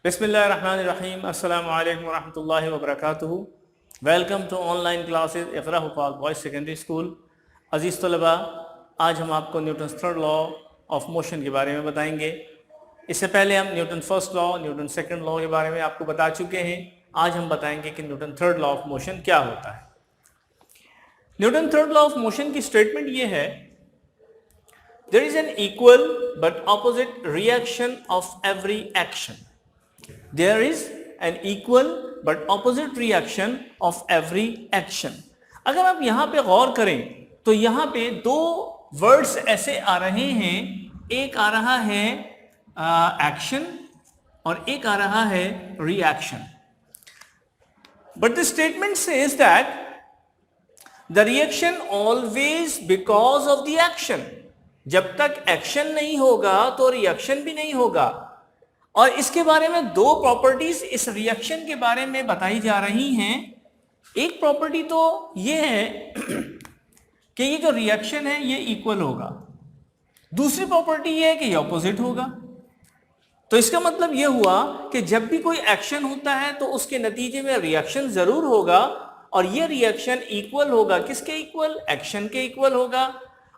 बिस्मिल्लाहिर्रहमानिर्रहीम। अस्सलामु अलैकुम वरहमतुल्लाहि वबरकातुहू। Welcome to online classes Iqra Huffaz boys secondary school. अज़ीज़ तलबा, आज हम आपको Newton third law of motion के बारे में बताएंगे। इससे पहले हम Newton first law, Newton second law के बारे में आपको बता चुके हैं। आज हम बताएंगे कि Newton third law of motion क्या होता है। Newton third law of motion की स्टेटमेंट ये है, there is an equal but opposite reaction of every action. There is an equal but opposite reaction of every action. अगर आप यहाँ पे गौर करें तो यहाँ पे दो वर्ड्स ऐसे आ रहे हैं, एक आ रहा है एक्शन और एक आ रहा है reaction. But the statement says that the reaction always because of the action. जब तक एक्शन नहीं होगा तो रिएक्शन भी नहीं होगा। और इसके बारे में दो प्रॉपर्टीज इस रिएक्शन के बारे में बताई जा रही हैं। एक प्रॉपर्टी तो ये है कि ये जो रिएक्शन है ये इक्वल होगा, दूसरी प्रॉपर्टी ये है कि ये ऑपोजिट होगा। तो इसका मतलब ये हुआ कि जब भी कोई एक्शन होता है तो उसके नतीजे में रिएक्शन जरूर होगा, और ये रिएक्शन इक्वल होगा। किसके इक्वल? एक्शन के इक्वल होगा।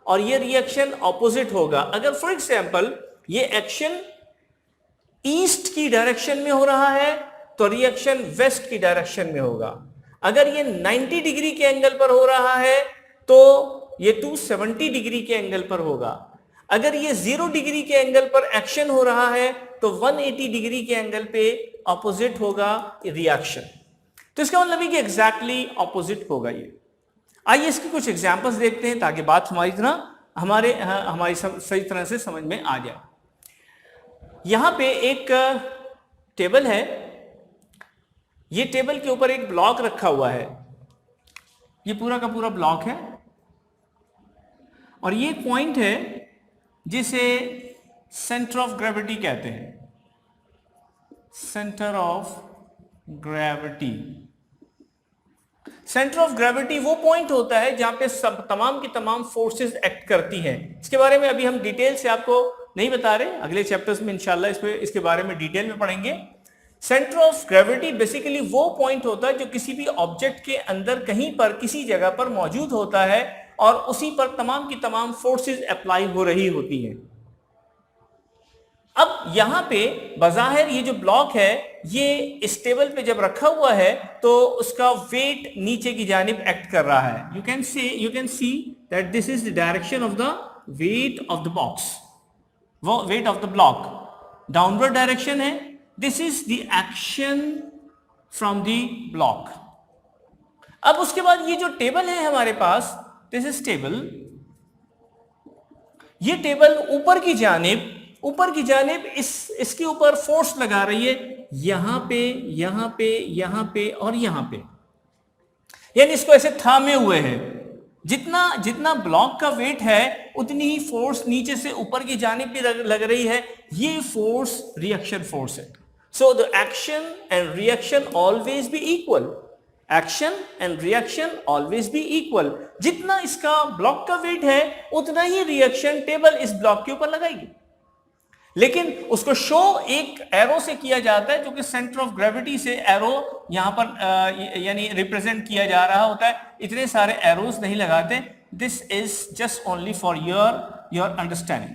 और ये रिएक्शन ऑपोजिट होगा। अगर फॉर एग्जांपल ये एक्शन ईस्ट की डायरेक्शन में हो रहा है तो रिएक्शन वेस्ट की डायरेक्शन में होगा। अगर ये 90 डिग्री के एंगल पर हो रहा है तो ये 270 डिग्री के एंगल पर होगा। अगर ये 0 डिग्री के एंगल पर एक्शन हो रहा है तो 180 डिग्री के एंगल पे ऑपोजिट होगा रिएक्शन। तो इसका मतलब है कि एग्जैक्टली ऑपोजिट होगा ये। आइए इसकी कुछ एग्जांपल्स देखते हैं ताकि बात हमारी सही तरह से समझ में आ जाए। यहां पे एक टेबल है, ये टेबल के ऊपर एक ब्लॉक रखा हुआ है, ये पूरा का पूरा ब्लॉक है, और ये पॉइंट है जिसे सेंटर ऑफ ग्रेविटी कहते हैं। Centre of gravity, centre of gravity वो पॉइंट होता है जहां पे सब तमाम की तमाम फोर्सेस एक्ट करती हैं। इसके बारे में अभी हम डिटेल से आपको नहीं बता रहे, अगले चैप्टर्स में इंशाल्लाह इसके बारे में डिटेल में पढ़ेंगे। सेंटर ऑफ ग्रेविटी बेसिकली वो पॉइंट होता है जो किसी भी ऑब्जेक्ट के अंदर कहीं पर किसी जगह पर मौजूद होता है और उसी पर तमाम की तमाम फोर्सेस अप्लाई हो रही होती हैं। अब यहां पे बज़ाहिर ये जो ब्लॉक है ये इस टेबल पे जब रखा हुआ है तो उसका वेट नीचे की जानिब एक्ट कर रहा है। You can see that this is the direction of the weight of the box, वो weight of the block downward direction है। This is the action from the block. अब उसके बाद ये जो टेबल है हमारे पास, दिस इज टेबल, ये टेबल ऊपर की जानिब इसके ऊपर फोर्स लगा रही है, यहां पे, यहां पे, यहां पे और यहां पे, यानी इसको ऐसे थामे हुए है। जितना ब्लॉक का वेट है उतनी ही फोर्स नीचे से ऊपर की जानिब भी लग रही है। ये फोर्स रिएक्शन फोर्स है। So the action and reaction always be equal. Action and reaction always be equal. जितना इसका ब्लॉक का वेट है उतना ही रिएक्शन टेबल इस ब्लॉक के ऊपर लगाएगी, लेकिन उसको शो एक एरो से किया जाता है जो कि सेंटर ऑफ ग्रेविटी से एरो यहां पर यानी रिप्रेजेंट किया जा रहा होता है। इतने सारे एरोस नहीं लगाते। This is just only for your understanding.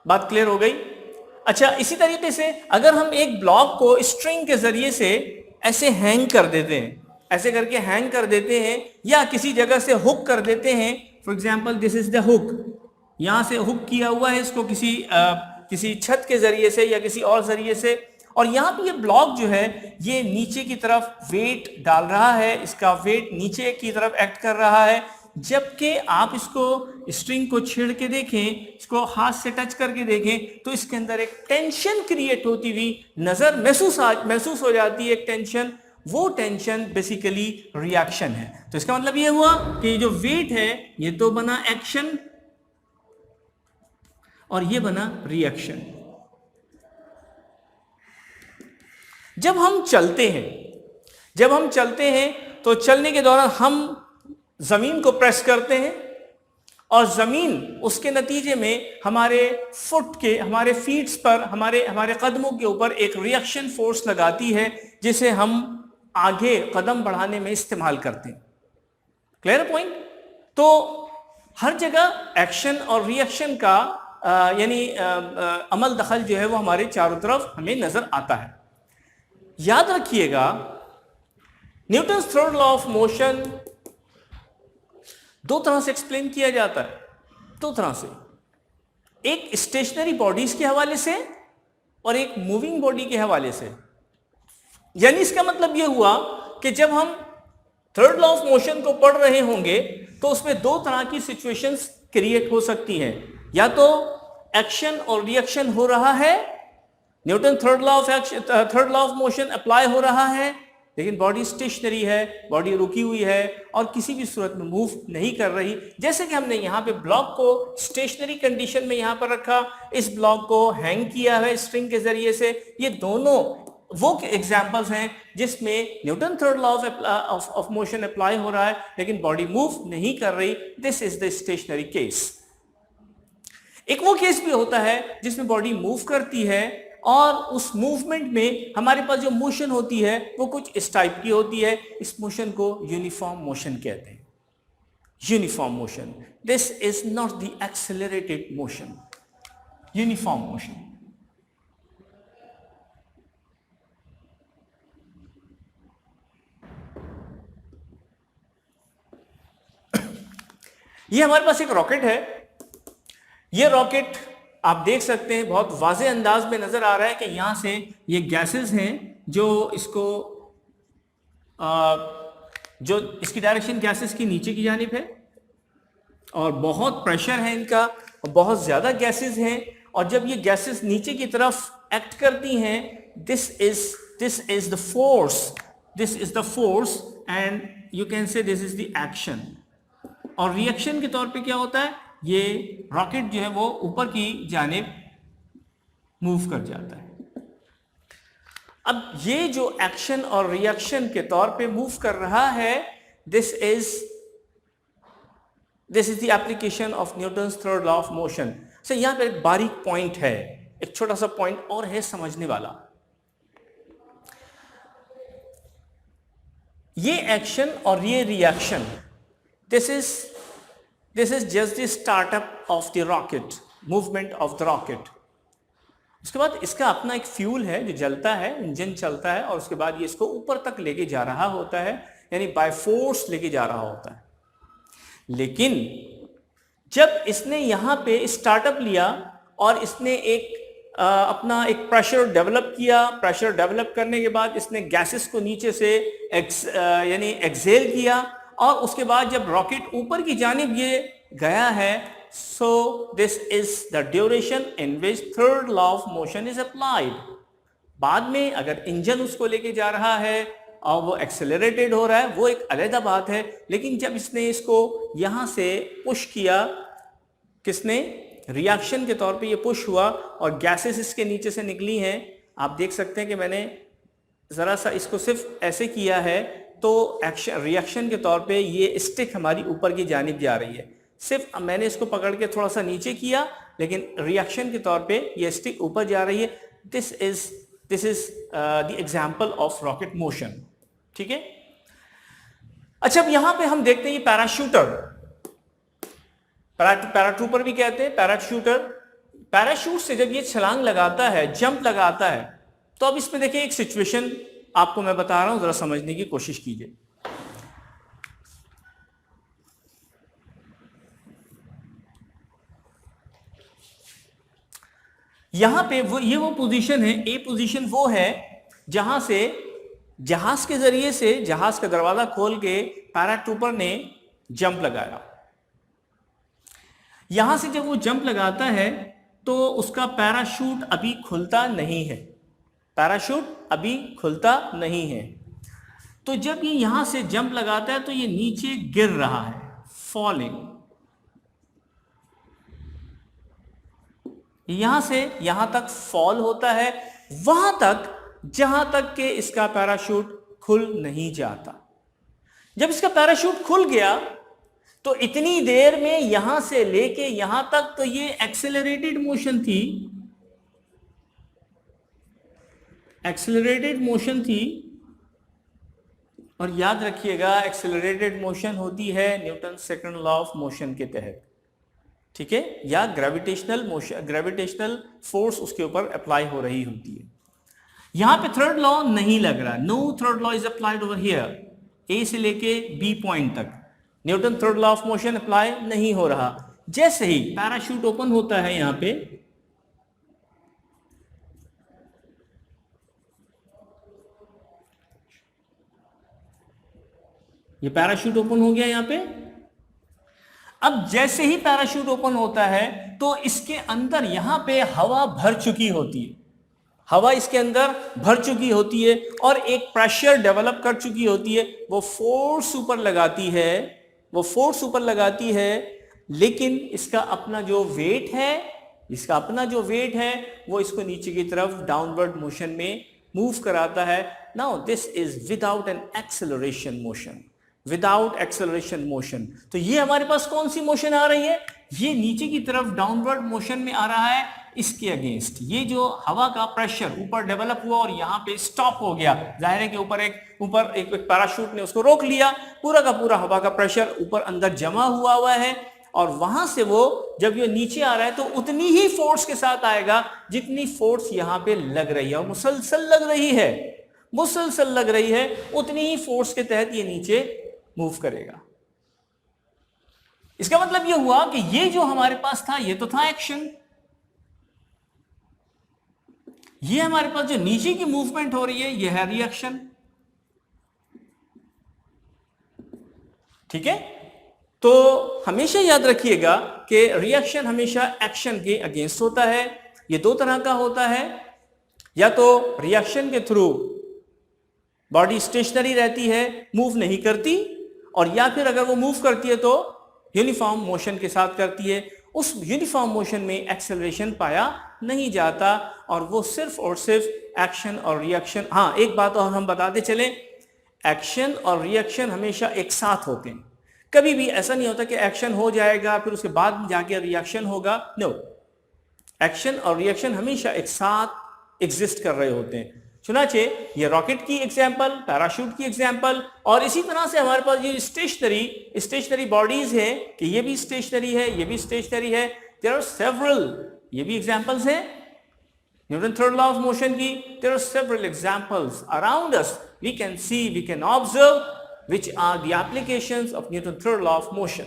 बात क्लियर हो गई? अच्छा, इसी तरीके से अगर हम एक ब्लॉक को स्ट्रिंग के जरिए से ऐसे हैंग कर देते हैं, ऐसे करके हैंग कर देते हैं, या किसी जगह से हुक कर देते हैं, for example this is the hook, यहां से हुक किया हुआ है इसको किसी छत के जरिए से या किसी और जरिए से, और यहां पे ये ब्लॉक जो है ये नीचे की तरफ वेट डाल रहा है, इसका वेट नीचे की तरफ एक्ट कर रहा है। जबकि आप इसको स्ट्रिंग को छेड़ के देखें, इसको हाथ से टच करके देखें तो इसके अंदर एक टेंशन क्रिएट होती हुई नजर महसूस हो जाती है। एक टेंशन, वो टेंशन बेसिकली रिएक्शन है। तो इसका मतलब ये हुआ कि जो वेट है ये तो बना एक्शन और ये बना रिएक्शन। जब हम चलते हैं तो चलने के दौरान हम जमीन को प्रेस करते हैं और जमीन उसके नतीजे में हमारे हमारे फीट्स पर, हमारे कदमों के ऊपर एक रिएक्शन फोर्स लगाती है, जिसे हम आगे कदम बढ़ाने में इस्तेमाल करते हैं। Clear point? तो हर जगह एक्शन और रिएक्शन का यानी अमल दखल जो है वो हमारे चारों तरफ हमें नजर आता है। याद रखिएगा, Newton's third law of motion दो तरह से एक्सप्लेन किया जाता है, दो तरह से, एक स्टेशनरी बॉडीज के हवाले से और एक मूविंग बॉडी के हवाले से। यानी इसका मतलब यह हुआ कि जब हम थर्ड लॉ ऑफ मोशन को पढ़ रहे होंगे तो उसमें दो तरह की सिचुएशंस क्रिएट हो सकती हैं। या तो एक्शन और रिएक्शन हो रहा है, Newton third law of motion apply हो रहा है, लेकिन बॉडी स्टेशनरी है, बॉडी रुकी हुई है और किसी भी सूरत में मूव नहीं कर रही। जैसे कि हमने यहाँ पे ब्लॉक को स्टेशनरी कंडीशन में यहाँ पर रखा, इस ब्लॉक को हैंग किया है स्ट्रिंग के जरिए से। ये दोनों वो एग्जाम्पल्स हैं जिसमें Newton third law of motion apply हो रहा है लेकिन बॉडी मूव नहीं कर रही। This is the stationary case. एक वो केस भी होता है जिसमें बॉडी मूव करती है और उस मूवमेंट में हमारे पास जो मोशन होती है वो कुछ इस टाइप की होती है। इस मोशन को यूनिफॉर्म मोशन कहते हैं। Uniform motion, this is not the accelerated motion, uniform motion. ये हमारे पास एक रॉकेट है। ये रॉकेट आप देख सकते हैं बहुत वाज़े अंदाज में नजर आ रहा है कि यहां से ये गैसेस हैं जो इसको जो इसकी डायरेक्शन गैसेस की नीचे की जानिब है और बहुत प्रेशर है इनका, बहुत ज्यादा गैसेस हैं। और जब ये गैसेस नीचे की तरफ एक्ट करती हैं, this is the force and you can say this is the action. और रिएक्शन के तौर पे क्या होता है, ये रॉकेट जो है वो ऊपर की जानिब मूव कर जाता है। अब ये जो एक्शन और रिएक्शन के तौर पे मूव कर रहा है, this is the application of Newton's third law of motion. So यहां पर एक बारीक पॉइंट है, एक छोटा सा पॉइंट और है समझने वाला। ये एक्शन और ये reaction, this is just the startup of the rocket, movement of the rocket। उसके बाद इसका अपना एक फ्यूल है जो जलता है, इंजन चलता है और उसके बाद ये इसको ऊपर तक लेके जा रहा होता है, यानी बाय फोर्स लेके जा रहा होता है। लेकिन जब इसने यहाँ पे स्टार्टअप लिया और इसने अपना एक प्रेशर डेवलप किया, प्रेशर डेवलप करने के बाद इसने गैसेस को नीचे से यानी एक्सेल किया और उसके बाद जब रॉकेट ऊपर की जानिब ये गया है, so this is the duration in which third law of motion is applied. बाद में अगर इंजन उसको लेके जा रहा है और वो एक्सेलरेटेड हो रहा है, वो एक अलग बात है। लेकिन जब इसने इसको यहां से पुश किया, किसने, रिएक्शन के तौर पे ये पुश हुआ और गैसेस इसके नीचे से निकली हैं। आप देख सकते हैं कि मैंने जरा सा इसको सिर्फ ऐसे किया है तो एक्शन रिएक्शन के तौर पे ये स्टिक हमारी ऊपर की जानिब जा रही है। सिर्फ मैंने इसको पकड़ के थोड़ा सा नीचे किया, लेकिन रिएक्शन के तौर पे ये स्टिक ऊपर जा रही है। This is the example of rocket motion. ठीक है। अच्छा, अब यहां पे हम देखते हैं ये पैराशूटर, पैराट्रूपर भी कहते हैं, पैराशूटर। पैराशूट से जब ये छलांग लगाता है, जंप लगाता है, तो अब इसमें देखिए एक सिचुएशन आपको मैं बता रहा हूं, जरा समझने की कोशिश कीजिए। यहां पे वो पोजीशन है, ए पोजीशन वो है जहां से जहाज के जरिए से जहाज का दरवाजा खोल के पैराट्रूपर ने जंप लगाया। यहां से जब वो जंप लगाता है तो उसका पैराशूट अभी खुलता नहीं है, पैराशूट अभी खुलता नहीं है। तो जब ये यहां से जंप लगाता है तो ये नीचे गिर रहा है, फॉलिंग। यहां से यहां तक फॉल होता है, वहां तक जहां तक के इसका पैराशूट खुल नहीं जाता। जब इसका पैराशूट खुल गया तो इतनी देर में यहां से लेके यहां तक तो ये एक्सेलरेटेड मोशन थी, एक्सेलरेटेड मोशन थी। और याद रखिएगा एक्सेलरेटेड मोशन होती है Newton second law of motion के तहत, ठीक है, या ग्रेविटेशनल मोशन, ग्रेविटेशनल फोर्स उसके ऊपर अप्लाई हो रही होती है। यहां पे थर्ड लॉ नहीं लग रहा, no third law is applied over here, A से लेके बी पॉइंट तक Newton third law of motion apply नहीं हो रहा। जैसे ही पैराशूट ओपन होता है, यहां पे ये पैराशूट ओपन हो गया यहां पे। अब जैसे ही पैराशूट ओपन होता है तो इसके अंदर यहां पे हवा भर चुकी होती है, हवा इसके अंदर भर चुकी होती है और एक प्रेशर डेवलप कर चुकी होती है। वो फोर्स ऊपर लगाती है, वो फोर्स ऊपर लगाती है, लेकिन इसका अपना जो वेट है, इसका अपना जो वेट है वो इसको नीचे की तरफ डाउनवर्ड मोशन में मूव कराता है। Now this is without an acceleration motion, without acceleration motion. तो ये हमारे पास कौन सी मोशन आ रही है? ये नीचे की तरफ डाउनवर्ड मोशन में आ रहा है, इसके अगेंस्ट। ये जो हवा का प्रेशर ऊपर डेवलप हुआ और यहाँ पे स्टॉप हो गया, जाहिर है कि ऊपर एक पैराशूट ने उसको रोक लिया, पूरा का पूरा हवा का प्रेशर ऊपर अंदर जमा हुआ है और वहां से वो जब ये नीचे आ रहा है तो उतनी ही फोर्स के साथ आएगा जितनी फोर्स यहाँ पे लग रही है, और मुसलसल लग रही है, मुसलसल लग रही है, उतनी ही फोर्स के तहत ये नीचे मूव करेगा। इसका मतलब यह हुआ कि ये जो हमारे पास था ये तो था एक्शन, ये हमारे पास जो नीचे की मूवमेंट हो रही है ये है रिएक्शन, ठीक है। तो हमेशा याद रखिएगा कि रिएक्शन हमेशा एक्शन के अगेंस्ट होता है। ये दो तरह का होता है, या तो रिएक्शन के थ्रू बॉडी स्टेशनरी रहती है, मूव नहीं करती, और या फिर अगर वो मूव करती है तो यूनिफॉर्म मोशन के साथ करती है। उस यूनिफॉर्म मोशन में एक्सेलरेशन पाया नहीं जाता और वो सिर्फ और सिर्फ एक्शन और रिएक्शन। हाँ, एक बात और हम बताते चले, एक्शन और रिएक्शन हमेशा एक साथ होते हैं। कभी भी ऐसा नहीं होता कि एक्शन हो जाएगा फिर उसके बाद जाके रिएक्शन होगा, नो, एक्शन और रिएक्शन हमेशा एक साथ एग्जिस्ट कर रहे होते हैं। चुनाचे ये रॉकेट की एग्जांपल, पैराशूट की एग्जांपल, और इसी तरह से हमारे पास ये स्टेशनरी बॉडीज है कि ये भी स्टेशनरी है, ये भी स्टेशनरी है, देयर आर सेवरल, ये भी एग्जांपल्स हैं Newton third law of motion की। There are several examples around us, we can see, we can observe which are the applications of Newton third law of motion.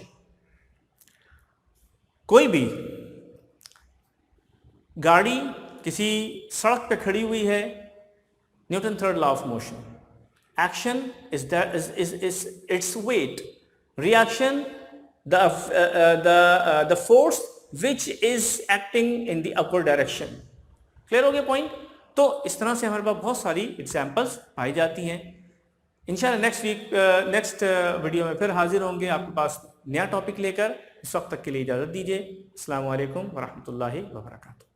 कोई भी गाड़ी किसी सड़क पे खड़ी हुई है, Newton third law of motion. Action is its weight. Reaction, the force which is acting in the upward direction. Clear हो गया point? तो इस तरह से हमारे पास बहुत सारी एग्जाम्पल्स पाई जाती हैं। इंशाल्लाह नेक्स्ट वीडियो में फिर हाजिर होंगे आपके पास नया टॉपिक लेकर। इस वक्त तक के लिए इजाज़त दीजिए। अस्सलामु अलैकुम वरहमतुल्लाहि वबरकातुहू।